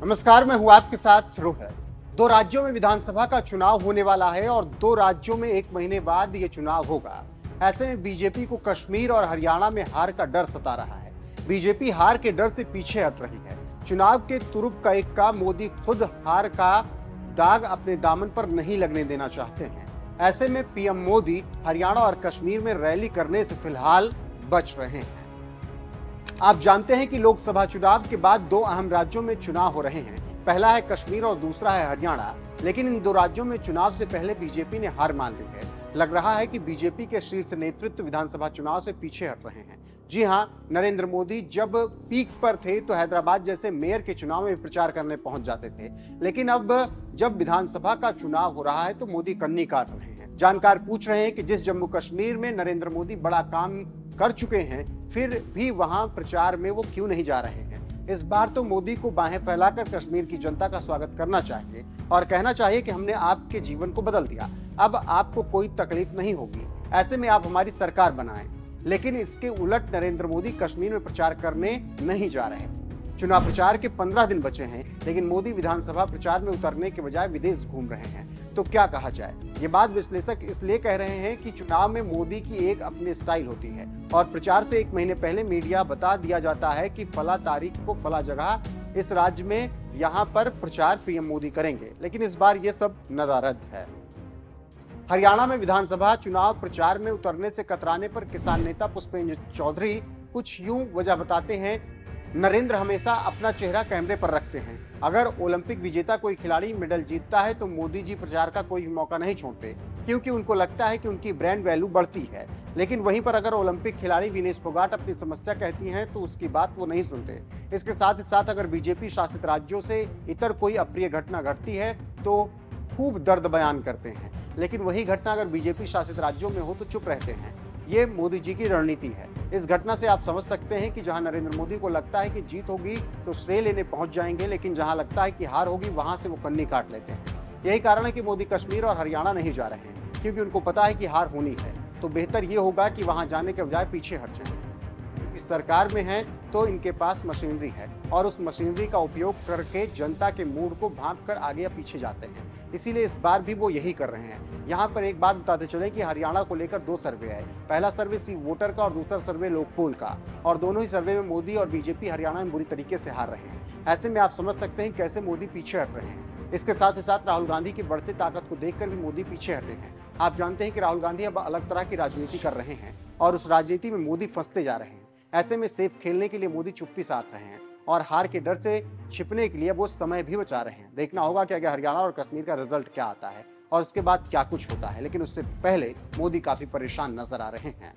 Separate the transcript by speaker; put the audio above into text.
Speaker 1: नमस्कार, मैं हूं आपके साथ रोहित। दो राज्यों में विधानसभा का चुनाव होने वाला है और दो राज्यों में 1 महीने बाद ये चुनाव होगा। ऐसे में बीजेपी को कश्मीर और हरियाणा में हार का डर सता रहा है। बीजेपी हार के डर से पीछे हट रही है। चुनाव के तुरुप का इक्का मोदी खुद हार का दाग अपने दामन पर नहीं लगने देना चाहते हैं। ऐसे में पीएम मोदी हरियाणा और कश्मीर में रैली करने से फिलहाल बच रहे हैं। आप जानते हैं कि लोकसभा चुनाव के बाद दो अहम राज्यों में चुनाव हो रहे हैं। पहला है कश्मीर और दूसरा है हरियाणा। लेकिन इन दो राज्यों में चुनाव से पहले बीजेपी ने हार मान ली है। लग रहा है कि बीजेपी के शीर्ष नेतृत्व विधानसभा चुनाव से पीछे हट रहे हैं। जी हां, नरेंद्र मोदी जब पीक पर थे तो हैदराबाद जैसे मेयर के चुनाव में प्रचार करने पहुंच जाते थे, लेकिन अब जब विधानसभा का चुनाव हो रहा है तो मोदी कन्नी काट रहे हैं। जानकार पूछ रहे हैं कि जिस जम्मू कश्मीर में नरेंद्र मोदी बड़ा काम कर चुके हैं, फिर भी वहां प्रचार में वो क्यों नहीं जा रहे हैं। इस बार तो मोदी को बाहें फैलाकर कश्मीर की जनता का स्वागत करना चाहिए और कहना चाहिए कि हमने आपके जीवन को बदल दिया, अब आपको कोई तकलीफ नहीं होगी, ऐसे में आप हमारी सरकार बनाएं। लेकिन इसके उलट नरेंद्र मोदी कश्मीर में प्रचार करने नहीं जा रहे। चुनाव प्रचार के 15 दिन बचे हैं, लेकिन मोदी विधानसभा प्रचार में उतरने के बजाय विदेश घूम रहे हैं। तो क्या कहा जाए? ये बात विश्लेषक इसलिए कह रहे हैं कि चुनाव में मोदी की एक अपनी स्टाइल होती है और प्रचार से 1 महीने पहले मीडिया बता दिया जाता है कि फला तारीख को फला जगह इस राज्य में यहाँ पर प्रचार पीएम मोदी करेंगे। लेकिन इस बार ये सब नदारद है। हरियाणा में विधानसभा चुनाव प्रचार में उतरने से कतराने पर किसान नेता पुष्पेंद्र चौधरी कुछ यूं वजह बताते हैं। नरेंद्र हमेशा अपना चेहरा कैमरे पर रखते हैं। अगर ओलंपिक विजेता कोई खिलाड़ी मेडल जीतता है तो मोदी जी प्रचार का कोई भी मौका नहीं छोड़ते, क्योंकि उनको लगता है कि उनकी ब्रांड वैल्यू बढ़ती है। लेकिन वहीं पर अगर ओलंपिक खिलाड़ी विनेश फोगाट अपनी समस्या कहती हैं तो उसकी बात वो नहीं सुनते। इसके साथ ही साथ अगर बीजेपी शासित राज्यों से इतर कोई अप्रिय घटना घटती है तो खूब दर्द बयान करते हैं, लेकिन वही घटना अगर बीजेपी शासित राज्यों में हो तो चुप रहते हैं। ये मोदी जी की रणनीति है। इस घटना से आप समझ सकते हैं कि जहां नरेंद्र मोदी को लगता है कि जीत होगी तो श्रेय लेने पहुंच जाएंगे, लेकिन जहां लगता है कि हार होगी वहां से वो कन्नी काट लेते हैं। यही कारण है कि मोदी कश्मीर और हरियाणा नहीं जा रहे हैं, क्योंकि उनको पता है कि हार होनी है। तो बेहतर ये होगा कि वहां जाने के बजाय पीछे हट जाएं। इस सरकार में है तो इनके पास मशीनरी है और उस मशीनरी का उपयोग करके जनता के मूड को भांप कर आगे या पीछे जाते हैं। इसीलिए इस बार भी वो यही कर रहे हैं। यहाँ पर एक बात बताते चले कि हरियाणा को लेकर 2 सर्वे है। पहला सर्वे सी वोटर का और दूसरा सर्वे लोकपोल का, और दोनों ही सर्वे में मोदी और बीजेपी हरियाणा में बुरी तरीके से हार रहे हैं। ऐसे में आप समझ सकते हैं कैसे मोदी पीछे हट रहे हैं। इसके साथ ही साथ राहुल गांधी की बढ़ती ताकत को देखकर भी मोदी पीछे हटे हैं। आप जानते हैं कि राहुल गांधी अब अलग तरह की राजनीति कर रहे हैं और उस राजनीति में मोदी फंसते जा रहे हैं। ऐसे में सेफ खेलने के लिए मोदी चुप्पी साध रहे हैं और हार के डर से छिपने के लिए वो समय भी बचा रहे हैं। देखना होगा कि आगे हरियाणा और कश्मीर का रिजल्ट क्या आता है और उसके बाद क्या कुछ होता है, लेकिन उससे पहले मोदी काफी परेशान नजर आ रहे हैं।